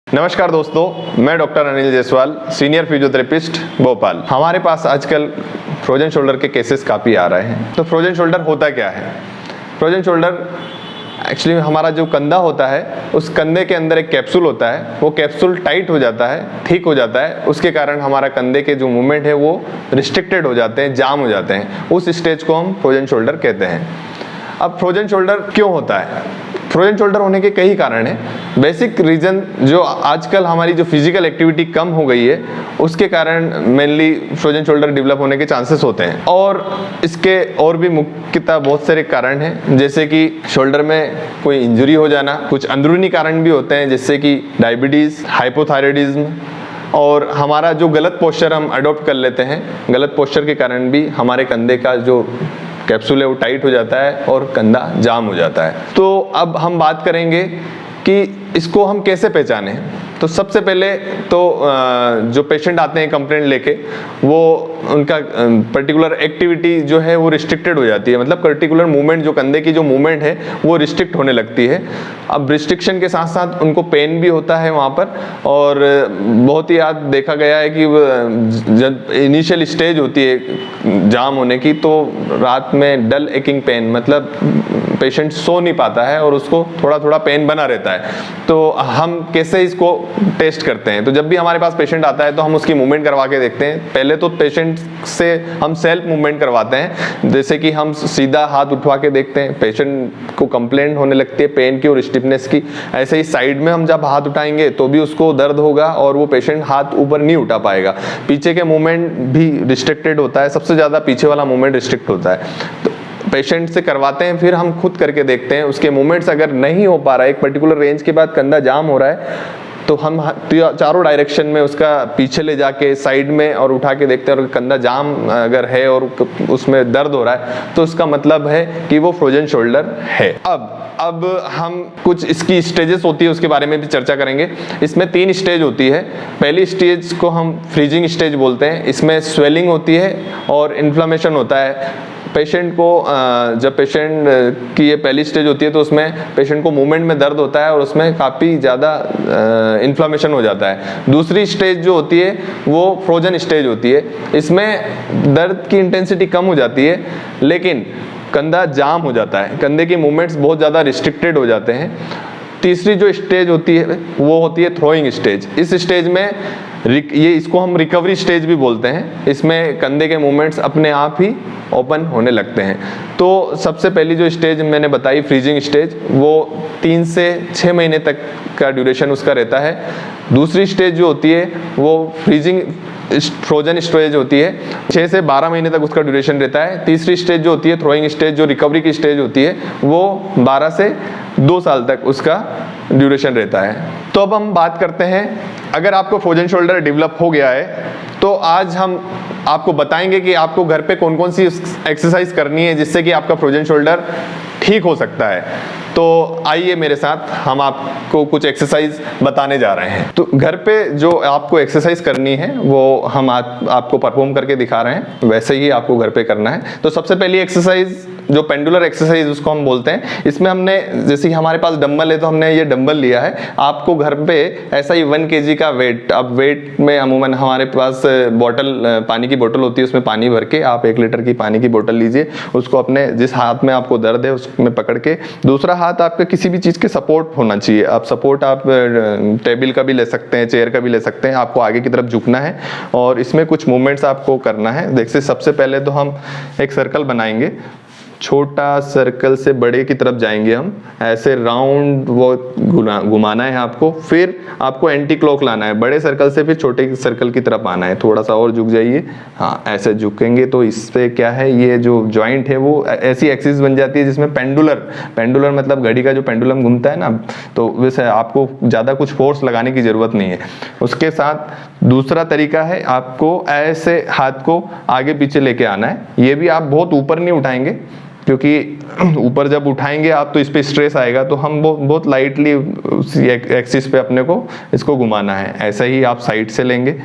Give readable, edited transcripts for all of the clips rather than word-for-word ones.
नमस्कार दोस्तों, मैं doctor Anil Jaiswal, senior physiotherapist Bhopal. हमारे पास आजकल फ्रोजन शोल्डर के केसेस काफ़ी आ रहे हैं। तो फ्रोजन शोल्डर होता क्या है? फ्रोजन शोल्डर एक्चुअली हमारा जो कंधा होता है, उस कंधे के अंदर एक कैप्सूल होता है। वो कैप्सूल टाइट हो जाता है, ठीक हो जाता है, उसके कारण हमारा कंधे के जो मूवमेंट है वो रिस्ट्रिक्टेड हो जाते हैं, जाम हो जाते हैं। उस स्टेज को हम फ्रोजन शोल्डर कहते हैं। अब फ्रोजन शोल्डर क्यों होता है? फ्रोजन शोल्डर होने के कई कारण हैं। बेसिक रीज़न जो आजकल हमारी जो फिजिकल एक्टिविटी कम हो गई है, उसके कारण मेनली फ्रोजन शोल्डर डेवलप होने के चांसेस होते हैं। और इसके और भी मुख्यतः बहुत सारे कारण हैं, जैसे कि शोल्डर में कोई इंजरी हो जाना। कुछ अंदरूनी कारण भी होते हैं, जैसे कि डायबिटीज़, हाइपोथायराइडिज्म, और हमारा जो गलत पोस्चर हम अडॉप्ट कर लेते हैं। गलत पोस्चर के कारण भी हमारे कंधे का जो कैप्सूल है वो टाइट हो जाता है और कंधा जाम हो जाता है। तो अब हम बात करेंगे कि इसको हम कैसे पहचानें। तो सबसे पहले तो जो पेशेंट आते हैं कंप्लेंट लेके, वो उनका पर्टिकुलर एक्टिविटी जो है वो रिस्ट्रिक्टेड हो जाती है। मतलब पर्टिकुलर मूवमेंट, जो कंधे की जो मूवमेंट है वो रिस्ट्रिक्ट होने लगती है। अब रिस्ट्रिक्शन के साथ साथ उनको पेन भी होता है वहाँ पर। और बहुत ही देखा गया है कि जब इनिशियल स्टेज होती है जाम होने की, तो रात में डल एकिंग पेन, मतलब पेशेंट सो नहीं पाता है और उसको थोड़ा थोड़ा पेन बना रहता है। तो हम कैसे इसको टेस्ट करते हैं? तो जब भी हमारे पास पेशेंट आता है तो हम उसकी मूवमेंट करवा के देखते हैं। पहले तो पेशेंट से हम सेल्फ मूवमेंट करवाते हैं, जैसे कि हम सीधा हाथ उठवा के देखते हैं। पेशेंट को कंप्लेंट होने लगती है पेन की और स्टिफनेस की। ऐसे ही साइड में हम जब हाथ उठाएंगे तो भी उसको दर्द होगा और वो पेशेंट हाथ ऊपर नहीं उठा पाएगा। पीछे के मूवमेंट भी रिस्ट्रिक्टेड होता है, सबसे ज़्यादा पीछे वाला मूवमेंट रिस्ट्रिक्ट होता है। तो पेशेंट से करवाते हैं, फिर हम खुद करके देखते हैं। उसके मूवमेंट्स अगर नहीं हो पा रहा है, एक पर्टिकुलर रेंज के बाद कंधा जाम हो रहा है, तो हम चारों डायरेक्शन में उसका पीछे ले जाके साइड में और उठा के देखते हैं। और कंधा जाम अगर है और उसमें दर्द हो रहा है, तो उसका मतलब है कि वो फ्रोजन शोल्डर है। अब हम कुछ इसकी स्टेजेस होती है उसके बारे में भी चर्चा करेंगे। इसमें 3 स्टेज होती है। पहली स्टेज को हम फ्रीजिंग स्टेज बोलते हैं। इसमें स्वेलिंग होती है और इन्फ्लेमेशन होता है। पेशेंट को जब पेशेंट की ये पहली स्टेज होती है तो उसमें पेशेंट को मूवमेंट में दर्द होता है और उसमें काफ़ी ज़्यादा इन्फ्लेमेशन हो जाता है। दूसरी स्टेज जो होती है वो फ्रोजन स्टेज होती है। इसमें दर्द की इंटेंसिटी कम हो जाती है, लेकिन कंधा जाम हो जाता है, कंधे की मूवमेंट्स बहुत ज़्यादा रिस्ट्रिक्टेड हो जाते हैं। तीसरी जो स्टेज होती है वो होती है थ्रोइंग स्टेज। इस स्टेज में ये इसको हम रिकवरी स्टेज भी बोलते हैं। इसमें कंधे के मूवमेंट्स अपने आप ही ओपन होने लगते हैं। तो सबसे पहली जो स्टेज मैंने बताई, फ्रीजिंग स्टेज, वो 3 से 6 महीने तक का ड्यूरेशन उसका रहता है। दूसरी स्टेज जो होती है वो फ्रोजन स्टेज होती है, 6 से 12 महीने तक उसका ड्यूरेशन रहता है। तीसरी स्टेज जो होती है थ्रोइंग स्टेज, जो रिकवरी की स्टेज होती है, वो 12 से 2 साल तक उसका ड्यूरेशन रहता है। तो अब हम बात करते हैं, अगर आपको फ्रोजन शोल्डर डेवलप हो गया है तो आज हम आपको बताएंगे कि आपको घर पे कौन कौन सी एक्सरसाइज करनी है जिससे कि आपका फ्रोजन शोल्डर ठीक हो सकता है। तो आइए मेरे साथ, हम आपको कुछ एक्सरसाइज बताने जा रहे हैं। तो घर पे जो आपको एक्सरसाइज करनी है वो हम आपको परफॉर्म करके दिखा रहे हैं, वैसे ही आपको घर पे करना है। तो सबसे पहली एक्सरसाइज जो पेंडुलर एक्सरसाइज उसको हम बोलते हैं। इसमें हमने, जैसे कि हमारे पास डंबल है तो हमने ये डंबल लिया है। आपको घर पे ऐसा ही 1 kg का वेट, अब वेट में अमूमन हमारे पास बॉटल, पानी की बोतल होती है, उसमें पानी भर के आप 1 लीटर की पानी की बोतल लीजिए। उसको अपने जिस हाथ में आपको दर्द है उसमें पकड़ के, दूसरा हाथ आपके किसी भी चीज़ के सपोर्ट होना चाहिए। आप सपोर्ट आप टेबल का भी ले सकते हैं, चेयर का भी ले सकते हैं। आपको आगे की तरफ झुकना है और इसमें कुछ मूवमेंट्स आपको करना है। देखिए, सबसे पहले तो हम एक सर्कल बनाएंगे। छोटा सर्कल से बड़े की तरफ जाएंगे हम, ऐसे राउंड वो घुमाना है आपको। फिर आपको एंटी क्लॉक लाना है, बड़े सर्कल से फिर छोटे सर्कल की तरफ आना है। थोड़ा सा और झुक जाइए, हाँ ऐसे झुकेंगे तो इससे क्या है, ये जो जॉइंट है वो ऐसी एक्सिस बन जाती है जिसमें पेंडुलर मतलब घड़ी का जो पेंडुलम घूमता है ना, तो वैसे आपको ज़्यादा कुछ फोर्स लगाने की ज़रूरत नहीं है। उसके साथ दूसरा तरीका है, आपको ऐसे हाथ को आगे पीछे लेके आना है। ये भी आप बहुत ऊपर नहीं उठाएंगे, क्योंकि ऊपर जब उठाएंगे आप तो इस पे स्ट्रेस आएगा। तो हम बहुत लाइटली उस एक्सिस पे अपने को इसको घुमाना है। ऐसा ही आप साइड से लेंगे,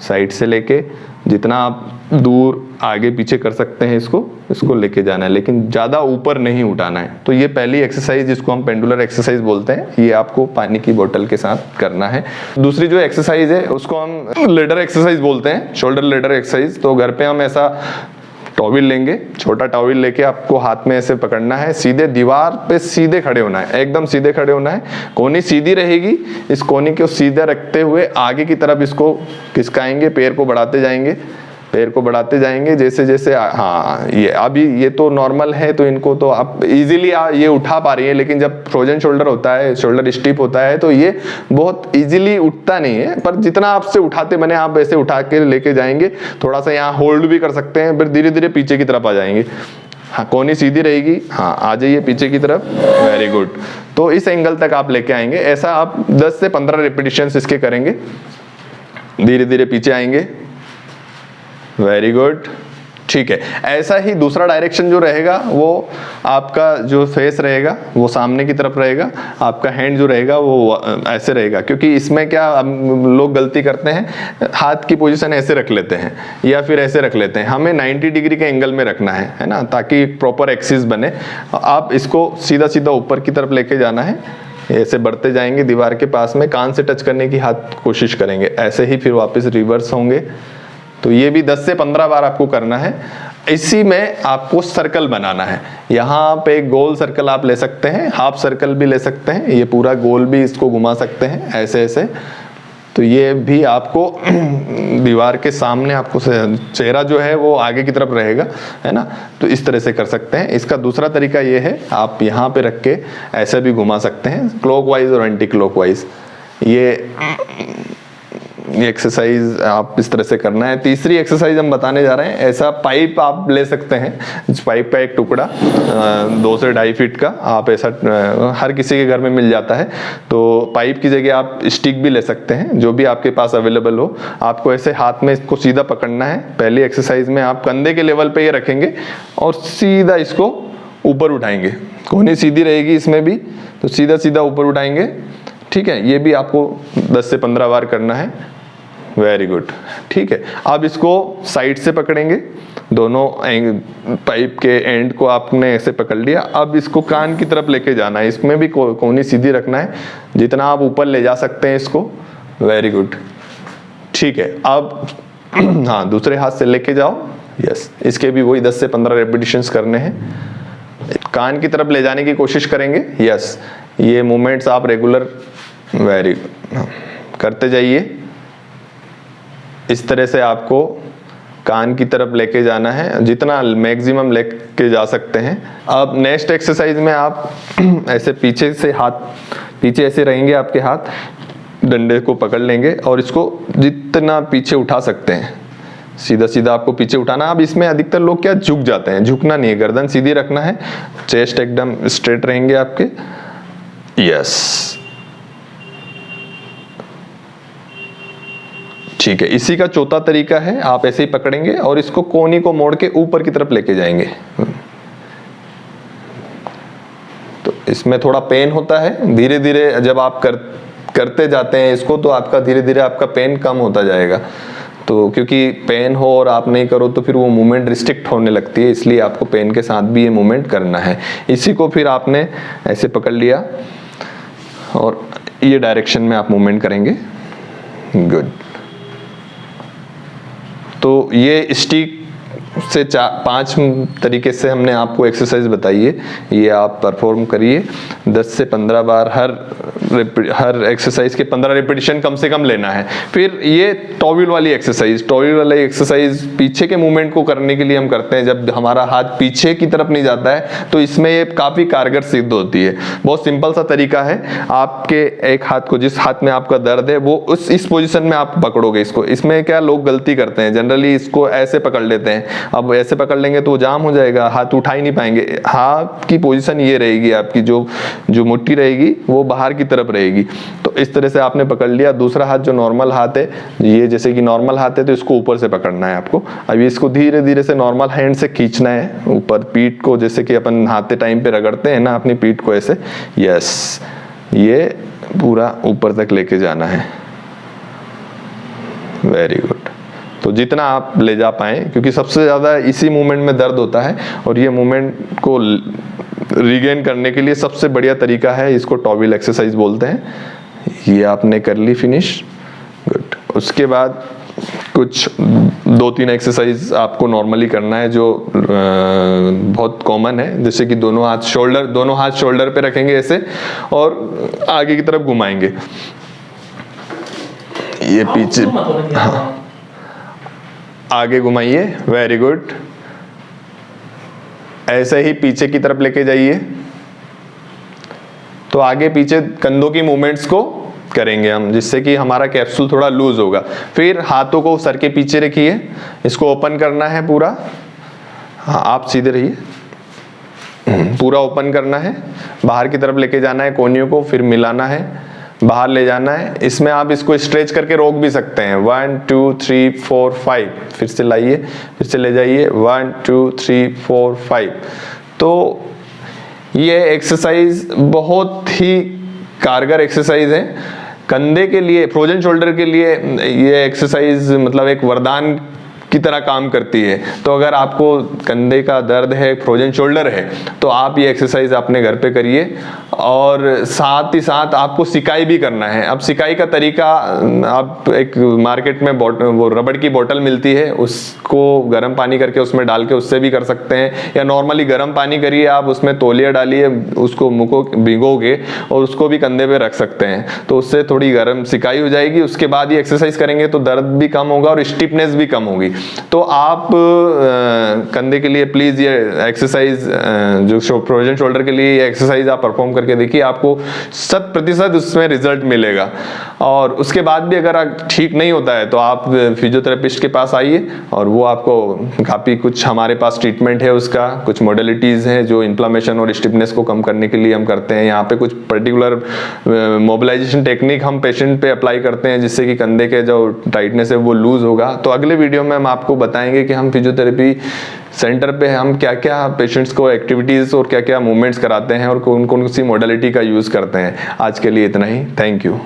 साइड से लेके जितना आप दूर आगे पीछे कर सकते हैं इसको लेके जाना है, लेकिन ज़्यादा ऊपर नहीं उठाना है। तो ये पहली एक्सरसाइज जिसको हम पेंडुलर एक्सरसाइज बोलते हैं, ये आपको पानी की बोतल के साथ करना है। दूसरी जो एक्सरसाइज है उसको हम लेडर एक्सरसाइज बोलते हैं, शोल्डर लेडर एक्सरसाइज। तो घर पे हम ऐसा टॉविल लेंगे, छोटा टॉविल लेके आपको हाथ में ऐसे पकड़ना है, सीधे दीवार पे सीधे खड़े होना है, एकदम सीधे खड़े होना है। कोहनी सीधी रहेगी, इस कोहनी को सीधा रखते हुए आगे की तरफ इसको खिसकाएंगे, पैर को बढ़ाते जाएंगे, पैर को बढ़ाते जाएंगे जैसे जैसे हाँ ये अभी ये तो नॉर्मल है, तो इनको तो आप इजीली ये उठा पा रही है। लेकिन जब फ्रोजन शोल्डर होता है, शोल्डर स्टिफ होता है, तो ये बहुत इजीली उठता नहीं है। पर जितना आपसे उठाते बने आप ऐसे उठा के लेके जाएंगे, थोड़ा सा यहाँ होल्ड भी कर सकते हैं, फिर धीरे धीरे पीछे की तरफ आ जाएंगे। हाँ, कोहनी सीधी रहेगी, हाँ आ जाइए पीछे की तरफ, वेरी गुड। तो इस एंगल तक आप लेके आएंगे। ऐसा आप 10 से 15 रिपीटिशंस इसके करेंगे, धीरे धीरे पीछे आएंगे, वेरी गुड, ठीक है। ऐसा ही दूसरा डायरेक्शन जो रहेगा वो आपका जो फेस रहेगा वो सामने की तरफ रहेगा, आपका हैंड जो रहेगा वो ऐसे रहेगा। क्योंकि इसमें क्या लोग गलती करते हैं, हाथ की पोजीशन ऐसे रख लेते हैं या फिर ऐसे रख लेते हैं। हमें 90 डिग्री के एंगल में रखना है ना, ताकि प्रॉपर एक्सिस बने। आप इसको सीधा सीधा ऊपर की तरफ लेके जाना है, ऐसे बढ़ते जाएंगे दीवार के पास में, कान से टच करने की हाथ कोशिश करेंगे, ऐसे ही फिर वापस रिवर्स होंगे। तो ये भी 10 से 15 बार आपको करना है। इसी में आपको सर्कल बनाना है। यहाँ पे एक गोल सर्कल आप ले सकते हैं, हाफ सर्कल भी ले सकते हैं, ये पूरा गोल भी इसको घुमा सकते हैं ऐसे ऐसे। तो ये भी आपको दीवार के सामने आपको चेहरा जो है वो आगे की तरफ रहेगा, है ना। तो इस तरह से कर सकते हैं। इसका दूसरा तरीका ये है, आप यहाँ पे रख के ऐसे भी घुमा सकते हैं, क्लॉकवाइज और एंटी क्लॉकवाइज। ये एक्सरसाइज आप इस तरह से करना है। तीसरी एक्सरसाइज हम बताने जा रहे हैं, ऐसा पाइप आप ले सकते हैं, इस पाइप का एक टुकड़ा 2 से 2.5 फीट का, आप ऐसा हर किसी के घर में मिल जाता है। तो पाइप की जगह आप स्टिक भी ले सकते हैं, जो भी आपके पास अवेलेबल हो। आपको ऐसे हाथ में इसको सीधा पकड़ना है। पहली एक्सरसाइज में आप कंधे के लेवल पे ये रखेंगे और सीधा इसको ऊपर उठाएंगे, कोहनी सीधी रहेगी इसमें भी, तो सीधा सीधा ऊपर उठाएंगे, ठीक है। ये भी आपको 10 से 15 बार करना है, वेरी गुड, ठीक है। अब इसको साइड से पकड़ेंगे, दोनों पाइप के एंड को आपने ऐसे पकड़ लिया। अब इसको कान की तरफ लेके जाना है, इसमें भी कोहनी सीधी रखना है, जितना आप ऊपर ले जा सकते हैं इसको, वेरी गुड, ठीक है। अब हाँ, दूसरे हाथ से लेके जाओ, यस। इसके भी वही 10 से 15 रेपिटेशंस करने हैं। कान की तरफ ले जाने की कोशिश करेंगे, यस। ये मूवमेंट्स आप रेगुलर वेरी गुड करते जाइए। इस तरह से आपको कान की तरफ लेके जाना है, जितना मैक्सिमम लेके जा सकते हैं। अब नेक्स्ट एक्सरसाइज में आप ऐसे पीछे से हाथ, पीछे ऐसे रहेंगे आपके हाथ, डंडे को पकड़ लेंगे और इसको जितना पीछे उठा सकते हैं सीधा सीधा आपको पीछे उठाना। अब इसमें अधिकतर लोग क्या झुक जाते हैं, झुकना नहीं है, गर्दन सीधी रखना है, चेस्ट एकदम स्ट्रेट रहेंगे आपके, यस, ठीक है। इसी का चौथा तरीका है, आप ऐसे ही पकड़ेंगे और इसको कोहनी को मोड़ के ऊपर की तरफ लेके जाएंगे। तो इसमें थोड़ा पेन होता है, धीरे धीरे जब आप करते जाते हैं इसको, तो आपका धीरे धीरे आपका पेन कम होता जाएगा। तो क्योंकि पेन हो और आप नहीं करो तो फिर वो मूवमेंट रिस्ट्रिक्ट होने लगती है, इसलिए आपको पेन के साथ भी ये मूवमेंट करना है। इसी को फिर आपने ऐसे पकड़ लिया और ये डायरेक्शन में आप मूवमेंट करेंगे, गुड। तो ये स्टिक से 5 तरीके से हमने आपको एक्सरसाइज बताई है, ये आप परफॉर्म करिए 10 से 15 बार। हर एक्सरसाइज के 15 रिपीटिशन कम से कम लेना है। फिर ये टॉविल वाली एक्सरसाइज पीछे के मूवमेंट को करने के लिए हम करते हैं। जब हमारा हाथ पीछे की तरफ नहीं जाता है तो इसमें ये काफ़ी कारगर सिद्ध होती है। बहुत सिंपल सा तरीका है, आपके एक हाथ को, जिस हाथ में आपका दर्द है वो इस पोजिशन में आप पकड़ोगे इसको। इसमें क्या लोग गलती करते हैं, जनरली इसको ऐसे पकड़ लेते हैं। अब ऐसे पकड़ लेंगे तो जाम हो जाएगा, हाथ उठा ही नहीं पाएंगे। हाथ की पोजीशन ये रहेगी, आपकी जो मुट्ठी रहेगी वो बाहर की तरफ रहेगी। तो इस तरह से आपने पकड़ लिया। दूसरा हाथ जो नॉर्मल हाथ है, ये जैसे कि नॉर्मल हाथ है तो इसको ऊपर से पकड़ना है आपको। अब इसको धीरे धीरे से नॉर्मल हैंड से खींचना है ऊपर, पीठ को जैसे कि अपन नहाते टाइम पे रगड़ते हैं ना अपनी पीठ को ऐसे, यस, ये पूरा ऊपर तक लेके जाना है, वेरी गुड। तो जितना आप ले जा पाएँ, क्योंकि सबसे ज़्यादा इसी मूवमेंट में दर्द होता है और ये मूवमेंट को रिगेन करने के लिए सबसे बढ़िया तरीका है, इसको टॉविल एक्सरसाइज बोलते हैं। ये आपने कर ली फिनिश, गुड। उसके बाद कुछ 2-3 एक्सरसाइज आपको नॉर्मली करना है जो बहुत कॉमन है, जैसे कि दोनों हाथ शोल्डर पे रखेंगे ऐसे और आगे की तरफ घुमाएंगे, ये पीछे, हाँ, आगे घुमाइए, वेरी गुड। ऐसे ही पीछे की तरफ लेके जाइए, तो आगे पीछे कंधों की मूवमेंट्स को करेंगे हम, जिससे कि हमारा कैप्सूल थोड़ा लूज होगा। फिर हाथों को सर के पीछे रखिए, इसको ओपन करना है पूरा, हाँ आप सीधे रहिए, पूरा ओपन करना है, बाहर की तरफ लेके जाना है कोहनियों को, फिर मिलाना है, बाहर ले जाना है। इसमें आप इसको स्ट्रेच करके रोक भी सकते हैं, 1 2 3 4 5, फिर से लाइए, फिर से ले जाइए, 1 2 3 4 5। तो ये एक्सरसाइज बहुत ही कारगर एक्सरसाइज है कंधे के लिए, फ्रोजन शोल्डर के लिए। ये एक्सरसाइज मतलब एक वरदान की तरह काम करती है। तो अगर आपको कंधे का दर्द है, फ्रोजन शोल्डर है, तो आप ये एक्सरसाइज अपने घर पे करिए। और साथ ही साथ आपको सिकाई भी करना है। अब सिकाई का तरीका, आप एक मार्केट में वो रबड़ की बोतल मिलती है, उसको गर्म पानी करके उसमें डाल के उससे भी कर सकते हैं, या नॉर्मली गर्म पानी करिए, आप उसमें तौलिया डालिए, उसको मुँह को भिगोगे और उसको भी कंधे पे रख सकते हैं, तो उससे थोड़ी गर्म सिकाई हो जाएगी। उसके बाद ये एक्सरसाइज करेंगे तो दर्द भी कम होगा और स्टिफनेस भी कम होगी। तो आप कंधे के लिए प्लीज ये एक्सरसाइज, जो फ्रोजन शोल्डर के लिए ये एक्सरसाइज आप परफॉर्म करके देखिए, आपको 100% उसमें रिजल्ट मिलेगा। और उसके बाद भी अगर ठीक नहीं होता है तो आप फिजियोथेरेपिस्ट के पास आइए, और वो आपको काफ़ी कुछ हमारे पास ट्रीटमेंट है, उसका कुछ मॉडलिटीज़ हैं जो इन्फ्लामेशन और स्टिफनेस को कम करने के लिए हम करते हैं। यहाँ पे कुछ पर्टिकुलर मोबिलाइजेशन टेक्निक हम पेशेंट पे अप्लाई करते हैं, जिससे कि कंधे के जो टाइटनेस है वो लूज होगा। तो अगले वीडियो में हम आपको बताएंगे कि हम फिजियोथेरेपी सेंटर पे हम क्या क्या पेशेंट्स को एक्टिविटीज़ और क्या क्या मूवमेंट्स कराते हैं और कौन कौन सी मॉडलिटी का यूज़ करते हैं। आज के लिए इतना ही, थैंक यू।